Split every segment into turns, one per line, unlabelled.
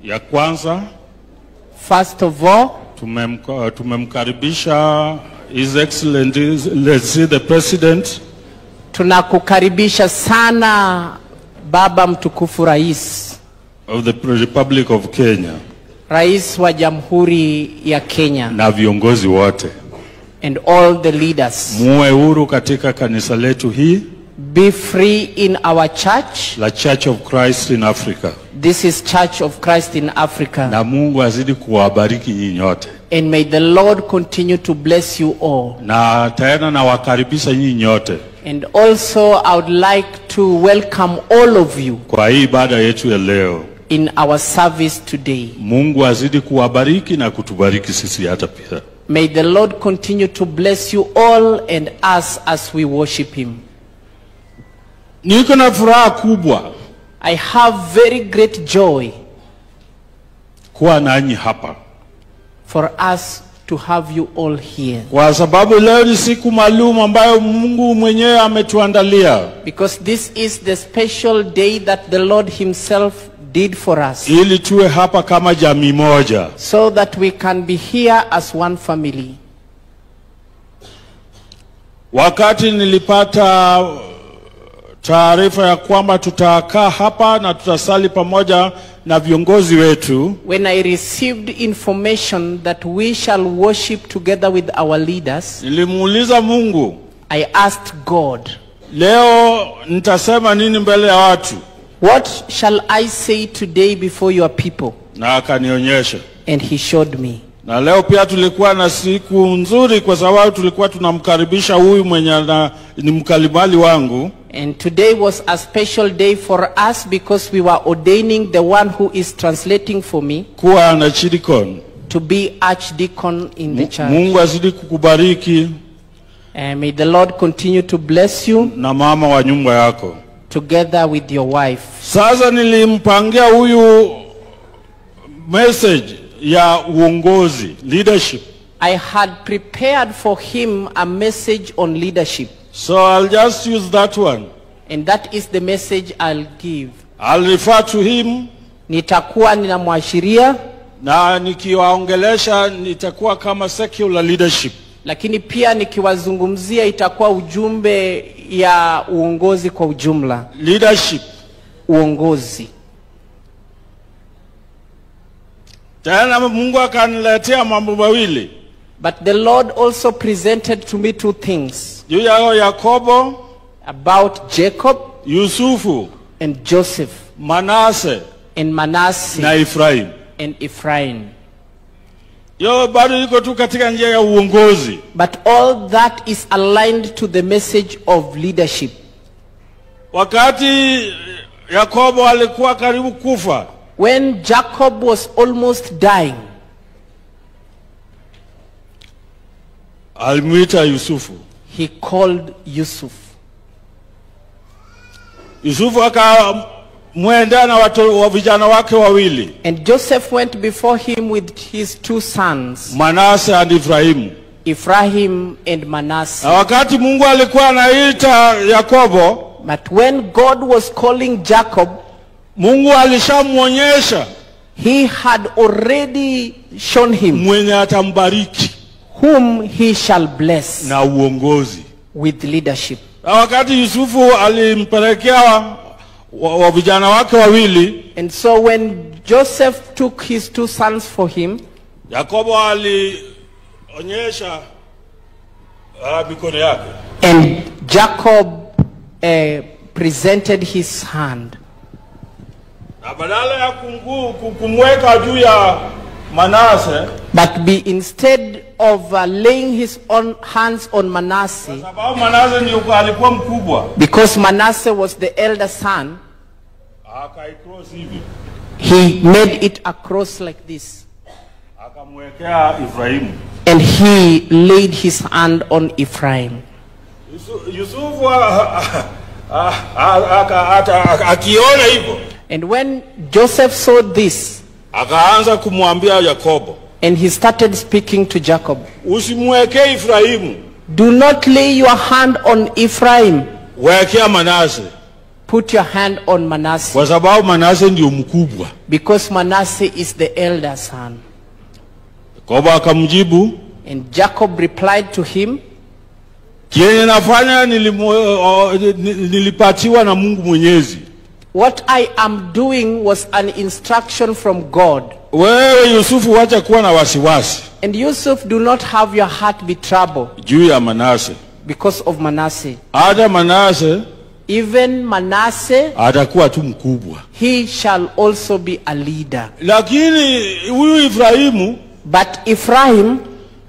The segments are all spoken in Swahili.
Ya kwanza,
first of all,
tumemkaribisha His Excellency the President.
Tunakukaribisha sana Baba Mtukufu Rais
of the Republic of Kenya.
Rais wa Jamhuri ya Kenya.
Na viongozi wote.
And all the leaders.
Muwe huru katika kanisa letu hii.
Be free in our church.
La Church of Christ in Africa.
This is Church of Christ in Africa.
Na Mungu azidi kuwabariki nyinyi nyote.
And may the Lord continue to bless you all.
Na tena na wakaribisha nyinyi nyote.
And also I would like to welcome all of you.
Kwa hii ibada yetu ya leo.
In our service today.
Mungu azidi kuwabariki na kutubariki sisi hata pia.
May the Lord continue to bless you all and us as we worship Him.
Niko na furaha kubwa.
I have very great joy
kuwa nanyi hapa.
For us to have you all here.
Kwa sababu leo ni siku maalum ambayo Mungu mwenyewe ametuandalia.
Because this is the special day that the Lord Himself did for us.
Ili tuwe hapa kama jamii moja.
So that we can be here as one family.
Wakati nilipata taarifa ya kwamba tutakaa hapa na tutasali pamoja na viongozi wetu.
When I received information that we shall worship together with our leaders,
nilimuuliza Mungu,
I asked God,
leo nitasema nini mbele ya watu?
What shall I say today before your people?
Na akanionyesha.
And He showed me.
Na leo pia tulikuwa na siku nzuri kwa sababu tulikuwa tunamkaribisha huyu mwenye ni mkalimali wangu.
And today was a special day for us because we were ordaining the one who is translating for me
kuwa archdeacon,
to be archdeacon in the church.
Mungu azidi kukubariki.
May the Lord continue to bless you.
Na mama wa nyumba yako.
Together with your wife.
Sasa nilimpangia huyu message ya uongozi, leadership.
I had prepared for him a message on leadership.
So I'll just use that one.
And that is the message I'll give.
I'll refer to him.
Nitakuwa ninamwashiria.
Na nikiwaongelesha nitakuwa kama secular leadership.
Lakini pia nikiwazungumzia itakuwa ujumbe ya uongozi kwa ujumla.
Leadership.
Uongozi.
Tena Mungu akaniletea mambo mawili.
But the Lord also presented to me two things.
Juu ya Yakobo.
About Jacob.
Yusufu.
And Joseph.
Manase.
And Manasseh.
Na Ephraim.
And Ephraim.
Yo bado yuko tu katika njia ya uongozi.
But all that is aligned to the message of leadership.
Wakati Yakobo alikuwa karibu kufa.
When Jacob was almost dying,
alimuita Yusufu.
He called Yusuf.
Yusufu akamwendea na wa vijana wake wawili.
And Joseph went before him with his two sons,
Manasseh and Ephraim.
Ephraim and Manasseh.
Na wakati Mungu alikuwa anaita Yakobo,
but when God was calling Jacob,
Mungu alishamuonyesha.
He had already shown him
mwenye atambariki,
whom he shall bless,
na uongozi,
with leadership.
Na wakati Yusufu alimpelekea wa vijana wake wawili,
and so when Joseph took his two sons for him,
Yakobo alionyesha mikono yake.
And Jacob presented his hand.
Na badala ya kumweka juu ya Manasseh,
but instead of laying his own hands on Manasseh,
sababu Manasseh ndiye alikuwa mkubwa,
because Manasseh was the elder son,
akaicross hivi,
he made it across like this,
akamwekea Ephraim,
and he laid his hand on Ephraim.
Yusufu akiona hivyo,
and when Joseph saw this,
akaanza kumwambia Yakobo,
and he started speaking to Jacob,
usimweke Ephraim,
do not lay your hand on Ephraim,
wekea Manasseh.
put your hand on Manasseh,
kwa sababu Manase ndio mkubwa.
because Manasseh is the elder son.
Yakobo akamjibu,
And Jacob replied to him,
kienye nafanya nilipatiwa na Mungu Mwenyezi.
what I am doing was an instruction from God.
Wewe Yusufu, wacha kuwa na wasiwasi
And Yusuf, do not have your heart be troubled
juu ya Manase.
because of Manasseh.
Hata Manase
Even Manasseh,
atakuwa tu mkubwa,
he shall also be a leader.
lakini huyu Efraimu,
But Ephraim,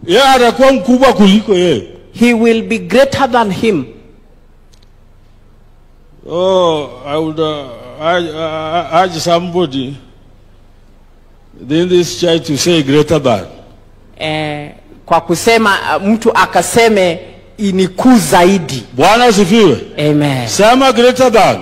yeye atakuwa mkubwa kuliko yeye.
he will be greater than him.
Oh, I would urge somebody in this church to say greater than.
Kwa kusema mtu akaseme ni kuu zaidi.
Bwana asifiwe.
Amen.
Sema greater than.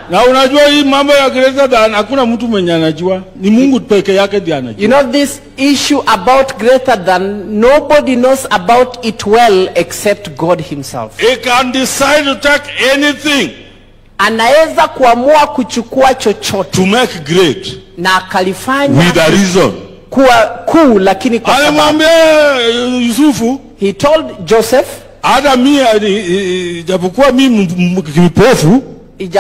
Na unajua hii mambo ya greater than hakuna mtu mwenye anajua, ni Mungu peke yake ndiye anajua.
You know this issue about greater than, nobody knows about it well except God himself.
He can decide to take anything
Anaweza kuamua kuchukua chochote
to make great
na akalifanya
with a reason.
kuwa kuu, lakini kwa sababu
Alimwambia Yusufu,
he told Joseph,
hata mimi japokuwa mimi kipofu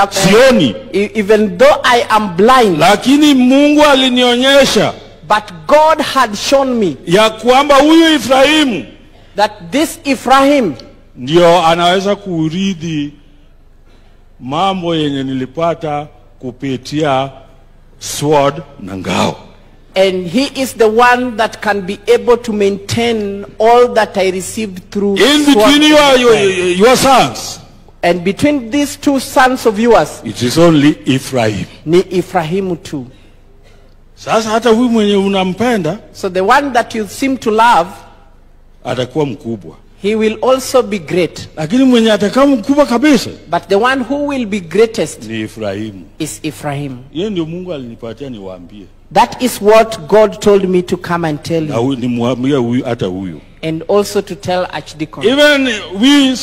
sioni,
even though I am blind,
lakini Mungu alinionyesha
but God had shown me
ya kwamba huyu Efraimu
that this Ephraim
ndio anaweza kuridhi mambo yenye nilipata kupitia sword na ngao.
and he is the one that can be able to maintain all that I received through
In
sword
between
and
your sons,
and between these two sons of yours,
it is only Ephraim.
ni Ephraim too.
Sasa hata huyu mwenye unampenda
So the one that you seem to love,
atakuwa mkubwa,
he will also be great.
lakini mwenye atakuwa mkubwa kabisa
But the one who will be greatest
ni Efraimu.
is Ephraim.
Yeye ndio Mungu alinipatia niwaambie,
That is what God told me to come and tell
na
you,
nimwambie huyu hata huyu.
and also to tell Archdeacon.
Even we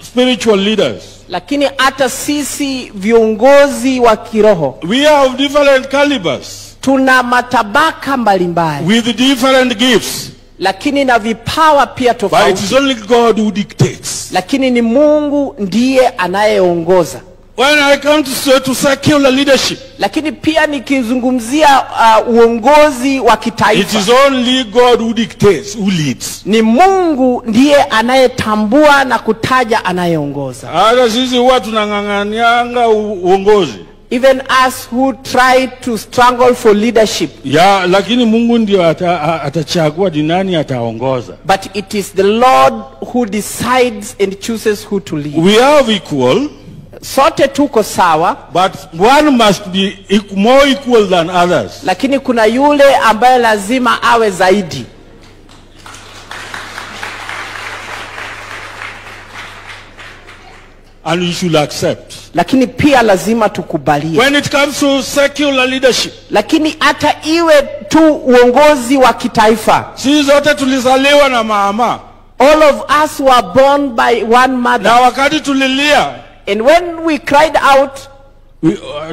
spiritual leaders,
Lakini hata sisi viongozi wa kiroho
we have different calibers
tuna matabaka mbalimbali,
with different gifts,
lakini na vipawa pia
but it
tofauti,
is only God who dictates.
lakini ni Mungu ndiye anayeongoza.
When I come to secular leadership,
Lakini pia nikizungumzia uongozi wa
it
kitaifa,
is only God who dictates, who leads.
ni Mungu ndiye anayetambua na kutaja anayeongoza.
Hata sisi huwa tunang'ang'anianga uongozi
Even us who try to struggle for leadership,
ya, lakini Mungu ndio atachagua ni nani ataongoza.
but it is the Lord who decides and chooses who to lead.
We are equal,
Sote tuko sawa,
but one must be more equal than others.
lakini kuna yule ambaye lazima awe zaidi.
And you should accept.
Lakini pia lazima tukubalie.
When it comes to secular leadership,
Lakini hata iwe tu uongozi wa kitaifa,
sisi zote tulizaliwa na mama,
all of us were born by one mother,
na wakati tulilia,
and when we cried out,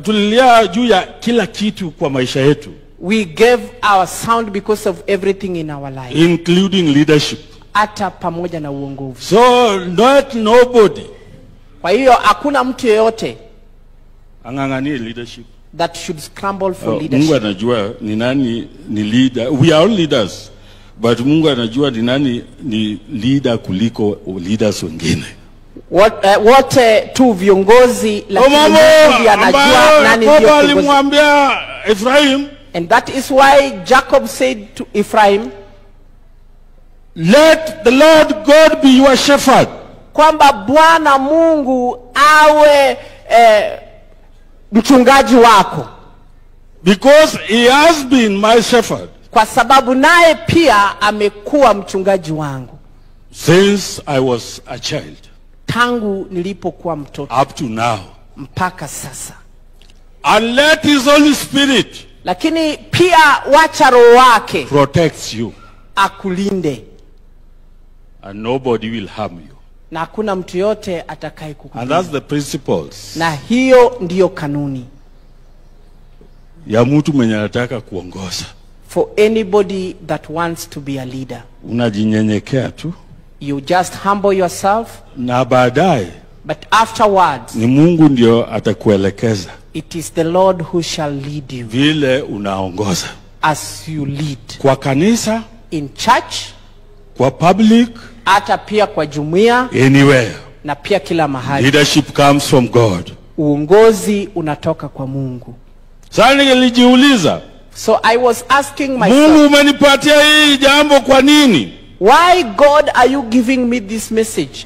tulilia juu ya kila kitu kwa maisha yetu,
we gave our sound because of everything in our life,
including leadership.
hata pamoja na uongozi.
So not nobody
Kwa hiyo hakuna mtu yeyote
ang'ang'anie leadership.
that should scramble for
Mungu
leadership.
anajua ni nani ni leader. We are all leaders, but Mungu anajua ni nani ni leader kuliko leaders wengine.
Wote tu viongozi, lakini Mungu ndiye anajua nani ndio kiongozi.
Alimwambia Ephraim,
And that is why Jacob said to Ephraim,
let the Lord God be your shepherd.
kwamba Bwana Mungu awe mchungaji wako,
Because he has been my shepherd
kwa sababu naye pia amekuwa mchungaji wangu
since I was a child
tangu nilipokuwa mtoto
up to now.
mpaka sasa.
And let his Holy Spirit
Lakini pia wacha Roho wake
protects you,
akulinde,
and nobody will harm you.
Na hakuna mtu yote atakaye
And
kukuhukumu.
that's the principles
Na hiyo ndiyo kanuni
ya mtu mwenye anataka kuongoza.
for anybody that wants to be a leader.
Unajinyenyekea tu,
You just humble yourself,
na baadaye
but afterwards
ni Mungu ndio atakuelekeza
it is the Lord who shall lead you
vile unaongoza.
as you lead.
Kwa kanisa,
In church,
kwa public,
hata pia kwa jumuiya
anywhere.
na pia kila mahali.
Leadership comes from God.
Uongozi unatoka kwa Mungu.
Sasa nilijiuliza,
So I was asking
Mungu
myself,
umenipatia hii jambo kwa nini?
why God are you giving me this message?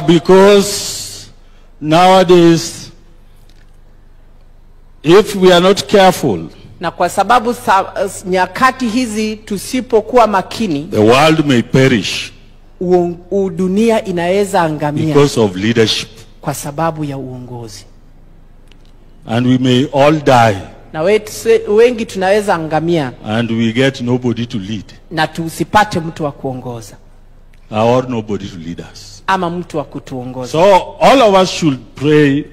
Because nowadays, if we are not careful,
Na kwa sababu nyakati hizi tusipokuwa makini,
the world may perish
dunia inaweza angamia
because of leadership.
kwa sababu ya uongozi.
And we may all die
Na wengi tunaweza angamia
and we get nobody to lead,
na tusipate mtu wa kuongoza
or nobody to lead us.
ama mtu wa kutuongoza.
So all of us should pray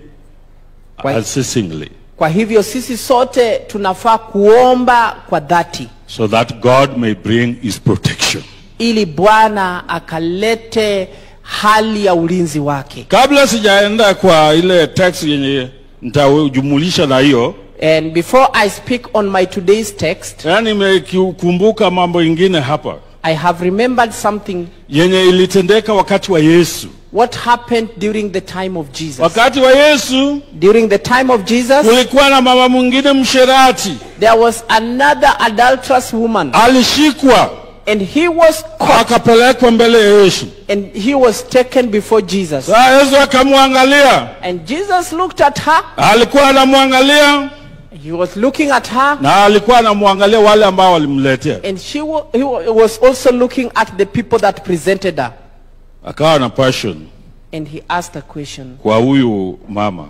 Why?
unceasingly,
Kwa hivyo sisi sote tunafaa kuomba kwa dhati
so that God may bring his protection.
ili Bwana akalete hali ya ulinzi wake.
Kabla sijaenda kwa ile text yenye nitajumulisha na hiyo,
And before I speak on my today's text,
nimekumbuka mambo ingine hapa
I have remembered something
yenye ilitendeka wakati wa Yesu.
what happened during the time of Jesus.
Wakati wa Yesu
During the time of Jesus,
kulikuwa na mama mwingine msherati,
there was another adulterous woman,
alishikwa
and he was caught
akapelekwa mbele ya Yesu.
and he was taken before Jesus.
Sasa Yesu akamwangalia,
And Jesus looked at her.
alikuwa anamwangalia
He was looking at her,
na alikuwa anamwangalia wale ambao walimletea.
and he was also looking at the people that presented her.
Akawa na passion
And he asked a question
kwa huyu mama,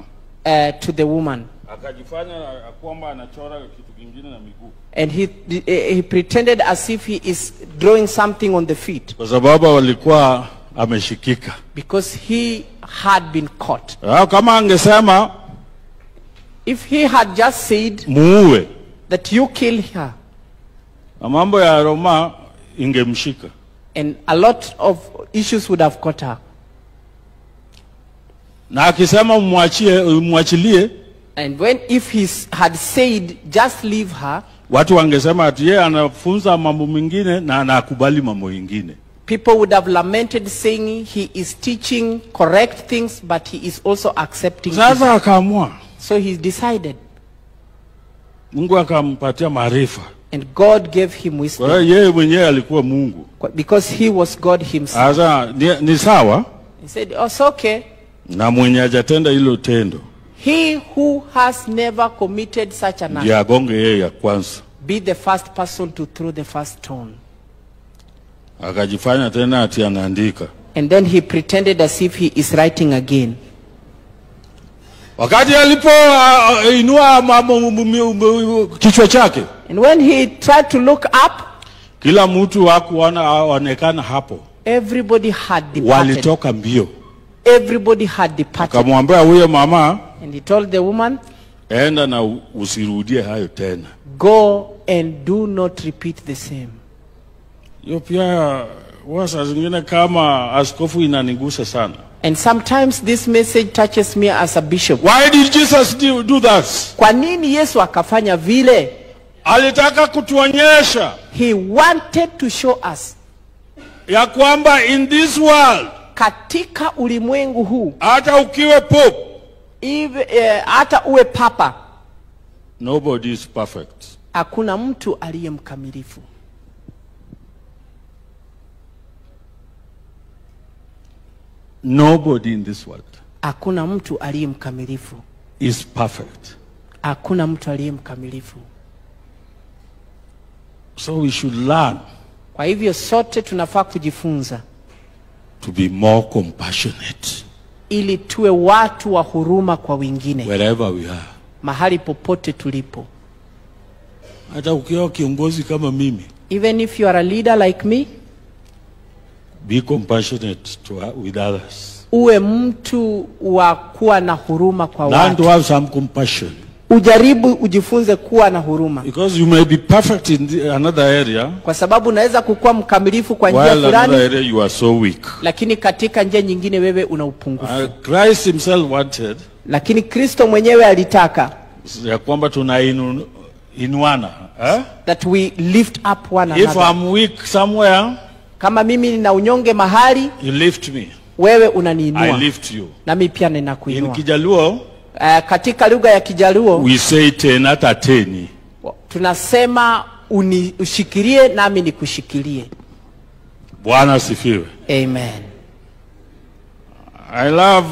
to the woman.
akajifanya kwamba anachora kitu kingine na miguu,
And he pretended as if he is drawing something on the feet,
kwa sababu walikuwa ameshikika.
because he had been caught.
Kama angesema
If he had just said
muue,
that you kill her,
na mambo ya Roma ingemshika.
and a lot of issues would have caught her.
Na akisema mwachilie,
And if he had said just leave her,
watu wangesema ati yeye anafunza mambo mengine na anakubali mambo mengine.
people would have lamented, saying he is teaching correct things, but he is also accepting evil.
Sasa akaamua,
So he decided,
Mungu akampatia maarifa.
and God gave him
Kwa
wisdom,
hiyo yeye mwenyewe alikuwa Mungu.
because he was God himself.
Sasa ni sawa
He said, oh, it's okay.
na mwenye hajatenda hilo tendo,
He who has never committed such an
ndiye
act,
agonge yeye ya kwanza.
be the first person to throw the first stone.
Akajifanya tena ati anaandika.
And then he pretended as if he is writing again.
Wakati alipo inua kichwa chake,
And when he tried to look up,
kila mtu hakuonekana hapo,
everybody had departed.
walitoka mbio.
Everybody had departed.
Akamwambia huyo mama,
And he told the woman,
enda na usirudie hayo tena.
go and do not repeat the same.
Hiyo pia saa zingine kama askofu inanigusa sana.
And sometimes this message touches me as a bishop.
Why did Jesus do that?
Kwa nini Yesu akafanya vile?
Alitaka kutuonyesha
He wanted to show us,
ya kwamba in this world,
katika ulimwengu huu,
hata ukiwe pope,
hata uwe papa,
nobody is perfect.
hakuna mtu aliye mkamilifu.
Nobody in this world
Hakuna mtu aliye mkamilifu.
is perfect.
Hakuna mtu aliye mkamilifu.
So we should learn
Kwa hivyo sote tunafaa kujifunza
to be more compassionate
ili tuwe watu wa huruma kwa wengine
wherever we are.
mahali popote tulipo.
Hata ukiwa kiongozi kama mimi,
Even if you are a leader like me,
be compassionate with others.
uwe mtu wa kuwa na huruma kwa
Learn to
watu.
have some compassion.
Ujaribu ujifunze kuwa na huruma.
Because you may be perfect in another area,
Kwa sababu unaweza kukuwa mkamilifu kwa njia
while another
fulani,
area you are so weak.
lakini katika njia nyingine wewe una upungufu.
Christ himself wanted
Lakini Kristo mwenyewe alitaka
ya kwamba tunainuana.
that we lift up one
If
another.
I'm weak somewhere,
Kama mimi nina unyonge mahali,
you lift me.
wewe
I
unaniinua.
lift you.
Nami pia
In
ninakuinua.
Kijaluo,
Katika lugha ya Kijaluo
we say tena tateni.
tunasema ushikilie nami nikushikilie.
Bwana asifiwe.
Amen.
I love,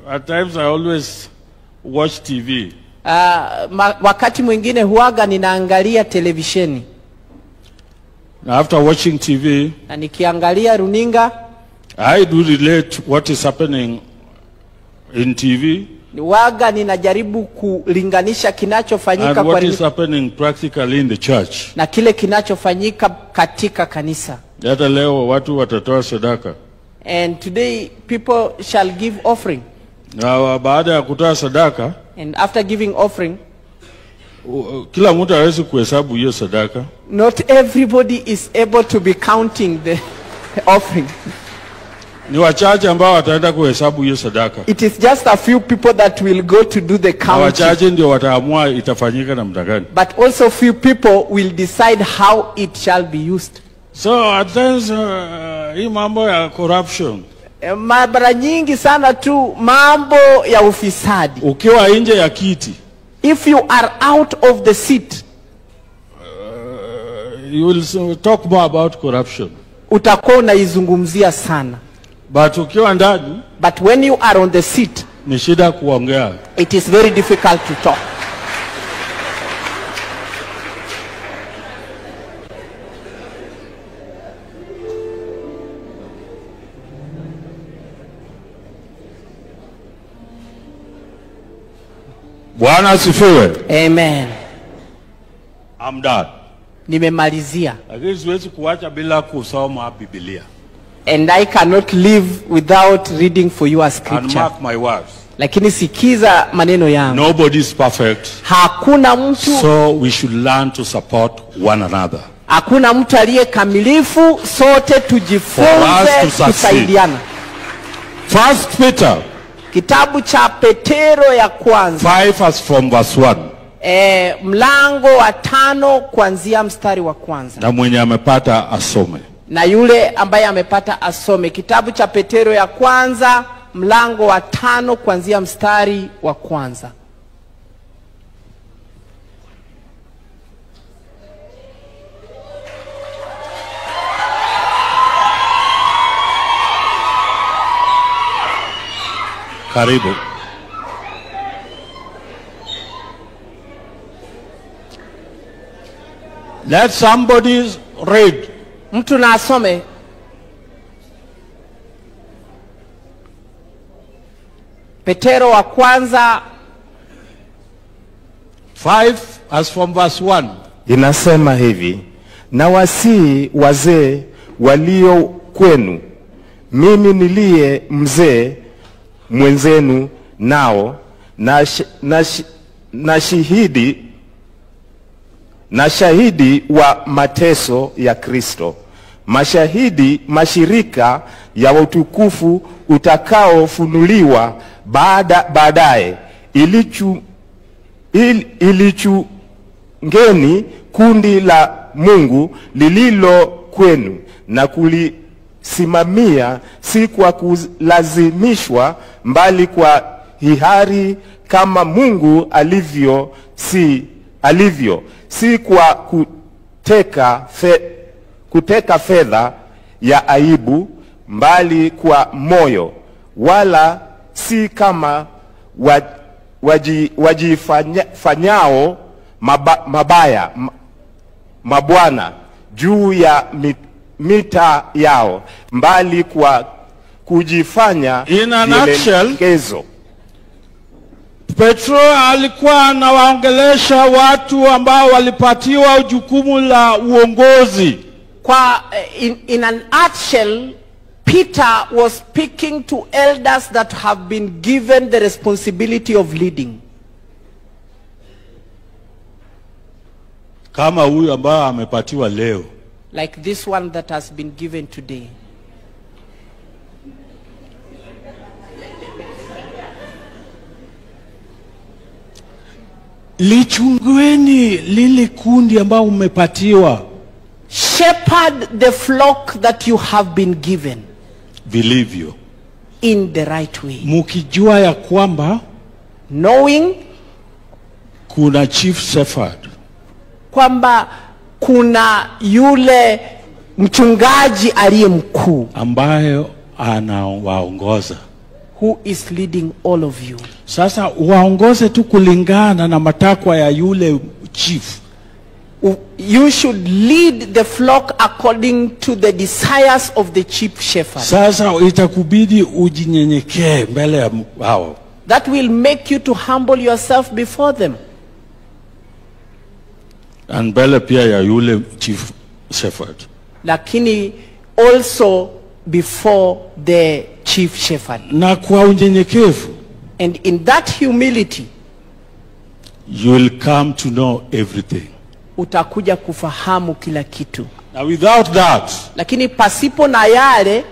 at times I always watch TV.
Wakati mwingine huaga ninaangalia televisheni.
Now after watching TV,
Na nikiangalia runinga,
I do relate what is happening in TV
waga ninajaribu kulinganisha kinachofanyika
and
kwa
what is happening practically in the church.
na kile kinachofanyika katika kanisa.
Hata leo watu watatoa sadaka.
And today people shall give offering.
Na baada ya kutoa sadaka,
And after giving offering,
kila mtu hawezi kuhesabu hiyo sadaka.
not everybody is able to be counting the offering.
Ni wachache ambao wataenda kuhesabu hiyo sadaka.
It is just a few people that will go to do the
Na
counting.
wachache ndio wataamua itafanyika namna gani.
But also few people will decide how it shall be used.
So at times hii mambo ya corruption,
Mara nyingi sana tu mambo ya ufisadi.
ukiwa nje ya kiti,
If you are out of the seat,
you will talk more about corruption.
utakuwa unaizungumzia sana.
But ukiwa ndani,
But when you are on the seat,
ni shida kuongea.
it is very difficult to talk.
Bwana asifiwe.
Amen.
I'm done.
Nimemalizia.
Lakini siwezi kuacha bila kusoma Biblia.
And I cannot live without reading for you a
And
scripture.
mark my words.
Lakini sikiza maneno yangu.
Nobody is perfect.
Hakuna mtu,
So we should learn to support one another.
hakuna mtu aliye kamilifu, sote
For us to
tujifunze
succeed.
kusaidiana.
First Peter
Kitabu cha Petero ya kwanza
5 as from verse 1.
mlango wa 5 kuanzia mstari wa kwanza.
Na mwenye amepata asome.
Na yule ambaye amepata asome. Kitabu cha Petero ya kwanza mlango wa 5 kuanzia mstari wa kwanza.
Karibu. Let somebody read.
Mtu na asome. Petero wa kwanza
5 as from verse 1.
Inasema hivi: na wasii wazee walio kwenu, mimi niliye mzee mwenzenu nao, na shahidi wa mateso ya Kristo, mashirika ya utukufu utakaofunuliwa baadaye, ilichungeni kundi la Mungu lililo kwenu na kulisimamia, si kwa kulazimishwa, mbali kwa hiari, kama Mungu alivyo, si kwa kuteka fedha ya aibu, mbali kwa moyo, wala si kama wajifanyao mabaya mabwana juu ya mita yao, mbali kwa kujifanya
In a nutshell,
vielelezo.
Petro alikuwa anawaongelesha watu ambao walipatiwa jukumu la uongozi.
in a nutshell, Peter was speaking to elders that have been given the responsibility of leading.
Kama huyu ambaye amepatiwa leo.
Like this one that has been given today.
Lichungweni lile kundi ambao umepatiwa.
Shepherd the flock that you have been given.
Vilivyo.
In the right way.
Mukijua ya kwamba
knowing
kuna chief shepherd.
Kwamba kuna yule mchungaji aliye mkuu
ambaye anawaongoza.
Who is leading all of you.
Sasa waongoze tu kulingana na matakwa ya yule chief.
You should lead the flock according to the desires of the chief shepherd.
Sasa itakubidi ujinyenyekee mbele ya hao.
That will make you to humble yourself before them.
And mbele pia ya yule chief shepherd.
Lakini also before the chief shepherd.
Na kwa unyenyekevu.
And in that humility,
you will come to know everything.
Utakuja kufahamu kila kitu.
Now without that,
lakini pasipo na yale,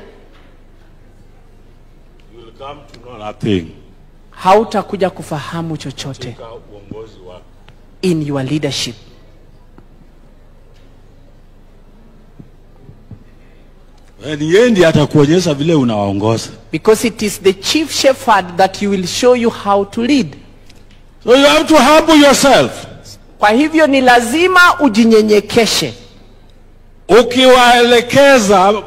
you will come to know nothing.
Hautakuja kufahamu chochote. In your leadership.
Yeye atakuonyesha vile unawaongoza.
Because it is the chief shepherd that you will show you how to lead.
So you have to humble yourself.
Kwa hivyo ni lazima ujinyenyekeshe.
Ukiwaelekeza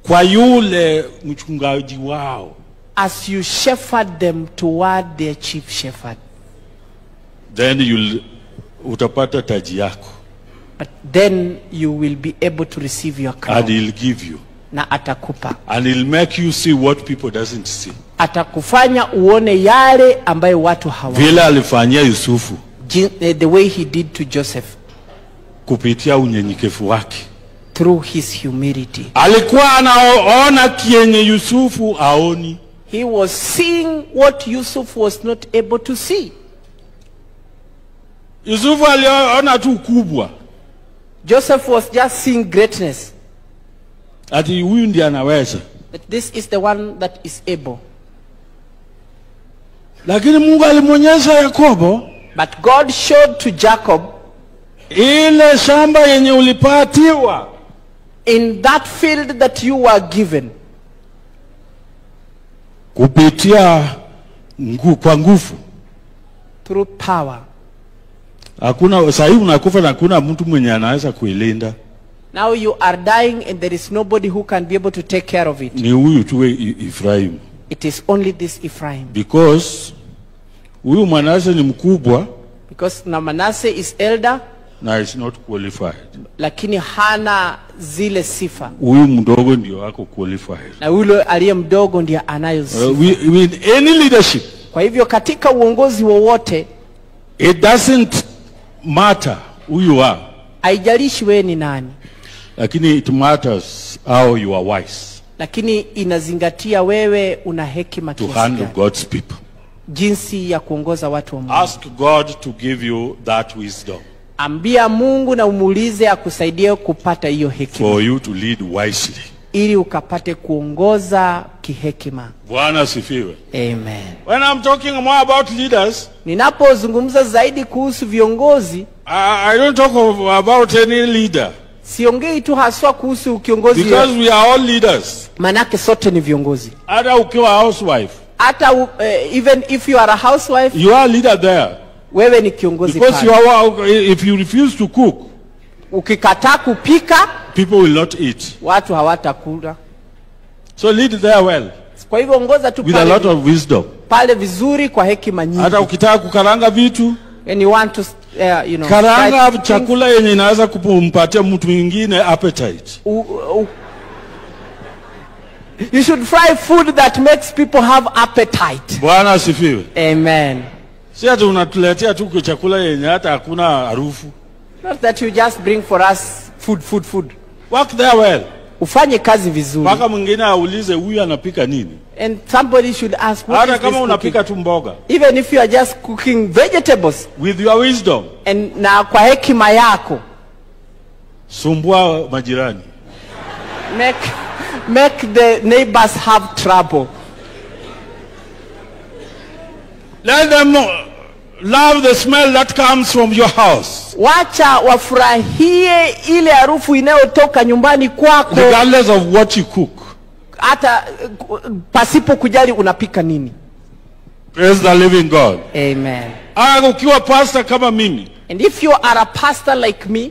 kwa yule mchungaji wao.
As you shepherd them toward their chief shepherd.
Then utapata taji yako.
But then you will be able to receive your crown.
And he'll give you.
Na atakupa.
And he'll make you see what people doesn't see.
Atakufanya uone yale ambayo watu hawaoni.
Vile alifanyia Yusufu.
The way he did to Joseph.
Kupitia unyenyekevu wake.
Through his humility.
Alikuwa anaona kienye Yusufu aoni.
He was seeing what Yusuf was not able to see.
Yusufu aliona tu kubwa.
Joseph was just seeing greatness.
Ati huyu ndiye anaweza.
That this is the one that is able.
Lakini Mungu alimwonyesha Yakobo.
But God showed to Jacob.
Ile shamba yenye ulipatiwa.
In that field that you were given.
Kupitia kwa nguvu.
Through power.
Hakuna sahihi unakufa na hakuna mtu mwenye anaweza kuilinda.
Now you are dying and there is nobody who can be able to take care of it.
Ni huyu tu Ephraim.
It is only this Ephraim.
Because huyu Manase ni mkubwa.
Because na Manase is elder.
Na is not qualified.
Lakini hana zile sifa.
Huyu mdogo ndio ako qualified.
Na yule aliye mdogo ndiye anayo sifa.
With any leadership.
Kwa hivyo katika uongozi wowote,
it doesn't matter who you are.
Haijalishi wewe ni nani.
Lakini it matters how you are wise.
Lakini inazingatia wewe una hekima kiasi gani.
To handle God's people.
Jinsi ya kuongoza watu wa Mungu.
Ask God to give you that wisdom.
Ambia Mungu na umuulize akusaidie kupata hiyo hekima.
For you to lead wisely.
Ili ukapate kuongoza kihekima.
Bwana asifiwe.
Amen.
When I'm talking more about leaders,
ninapozungumza zaidi kuhusu viongozi,
I don't talk about any leader.
Siongei tu haswa kuhusu kiongozi.
Because we are all leaders.
Manake sote ni viongozi.
Hata ukiwa housewife.
Hata even if you are a housewife,
you are a leader there.
Wewe ni kiongozi
pale. Because if you refuse to cook,
ukikataa kupika,
people will not eat.
Watu hawatakula.
So lead there well.
Kwa hivyo ongoza tu
with a lot of wisdom.
Pale vizuri kwa hekima nyingi.
Hata ukitaka kukaranga vitu,
and you want to
karanga chakula yenye inaweza kumpatia mtu mwingine appetite.
You should fry food that makes people have appetite.
Bwana asifiwe.
Amen.
Si ati unatuletea tu chakula yenye hata hakuna harufu.
Not that you just bring for us food.
Work there well.
ufanye kazi vizuri.
Mpaka mwingine aulize huyu anapika nini?
And somebody should ask, what
Hata
is
kama
this
unapika
cooking?
tu mboga.
Even if you are just cooking vegetables.
With your wisdom.
And na kwa hekima yako.
Sumbua majirani.
Make the neighbors have trouble.
Let them love the smell that comes from your house.
Wacha wafurahie ile harufu inayotoka nyumbani kwako.
Regardless of what you cook.
Hata pasipo kujali unapika nini.
Praise the living God.
Amen.
Ukiwa pastor kama mimi.
And if you are a pastor like me,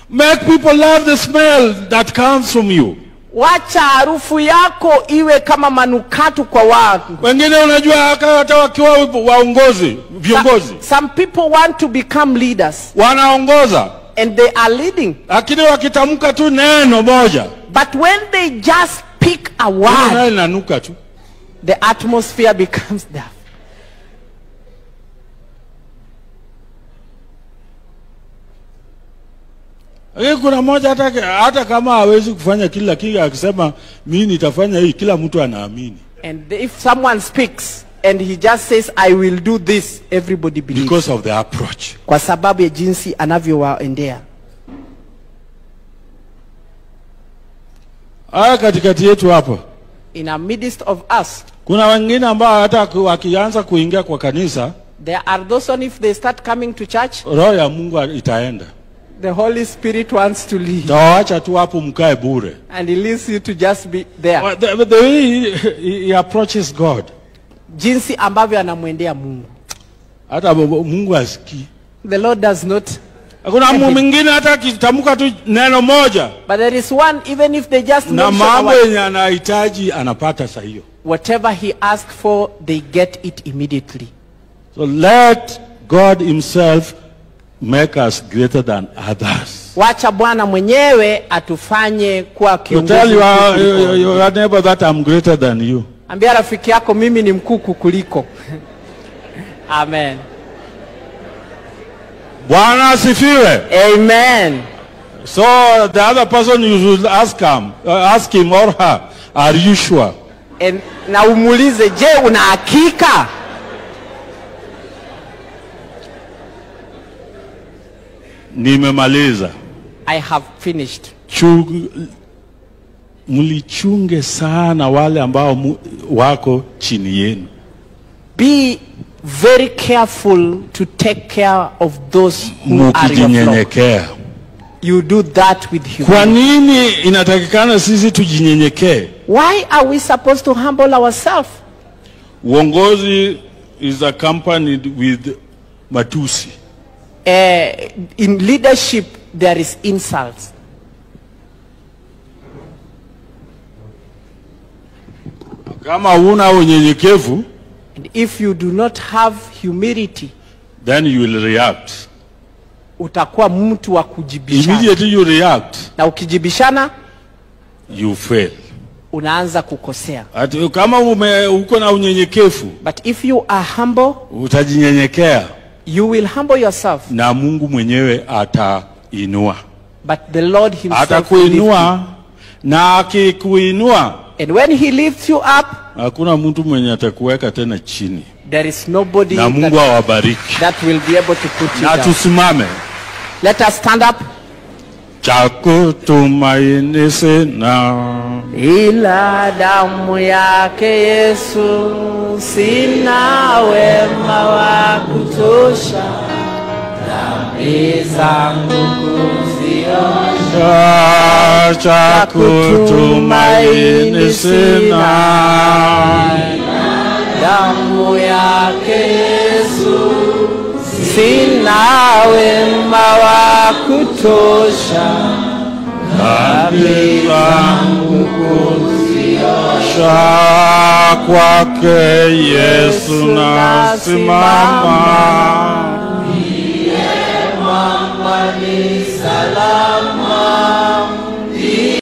make people love the smell that comes from you.
Wacha harufu yako iwe kama manukato kwa watu.
Wengine unajua hata wakiwa waongozi, viongozi.
Some people want to become leaders.
Wanaongoza.
And they are leading.
Lakini wakitamka tu neno moja.
But when they just speak a word,
inanuka tu.
The atmosphere becomes deaf.
Kuna moja hata kama hawezi kufanya kila kitu akisema mimi nitafanya hii, kila mtu anaamini.
And if someone speaks and he just says I will do this, everybody believes.
Because of the approach.
Kwa sababu ya jinsi anavyowaendea.
Katikati yetu hapa.
In the midst of us.
Kuna wengine ambao hata wakianza kuingia kwa kanisa.
There are those on if they start coming to church.
Roho ya Mungu itaenda.
The Holy Spirit wants to leave.
Tawaacha tu hapo mkae bure.
And he leaves you to just be there.
The way he approaches God.
Jinsi ambavyo anamwendea Mungu.
Hata Mungu asikii.
The Lord does not.
Kuna mwingine hata akitamka tu neno moja.
But there is one, even if they just
na mambo yenye anahitaji anapata saa hiyo.
Whatever he asks for, they get it immediately.
So let God himself make us greater than others.
Wacha Bwana mwenyewe atufanye kuwa kiongozi.
Tell your neighbor that I'm greater than you.
Ambia rafiki yako mimi ni mkuu kukuliko. Amen.
Bwana asifiwe.
Amen.
So the other person you should ask him or her, are you sure?
Na umuulize, je, una hakika?
Nimemaliza.
I have finished.
Mlichunge sana wale ambao wako chini yenu.
Be very careful to take care of those who are your flock. You do that with humility.
Kwa nini inatakikana sisi tujinyenyekee?
Why are we supposed to humble ourselves?
Uongozi is accompanied with matusi.
In leadership there is insults.
Kama huna unyenyekevu,
and if you do not have humility,
then you will react.
Utakuwa mtu wa kujibishana.
Immediately you react.
Na ukijibishana,
you fail.
Unaanza kukosea.
Kama uko na unyenyekevu,
but if you are humble,
utajinyenyekea.
You will humble yourself.
Na Mungu mwenyewe atainua.
But the Lord himself
atakuinua, na akikuinua,
and when he lifts you up,
hakuna mtu mwenye atakuweka tena chini.
There is nobody
na Mungu awabariki.
That will be able to put you
na
down.
Tusimame.
Let us stand up.
Chako tumaini sina
ila damu yake Yesu, sina wema wa kutosha dhambi zangu kuziosha.
Chako tumaini sina
damu yake Yesu, sina wema wa kutosha dhambi zangu kuziosha.
kwake Yesu nasimama.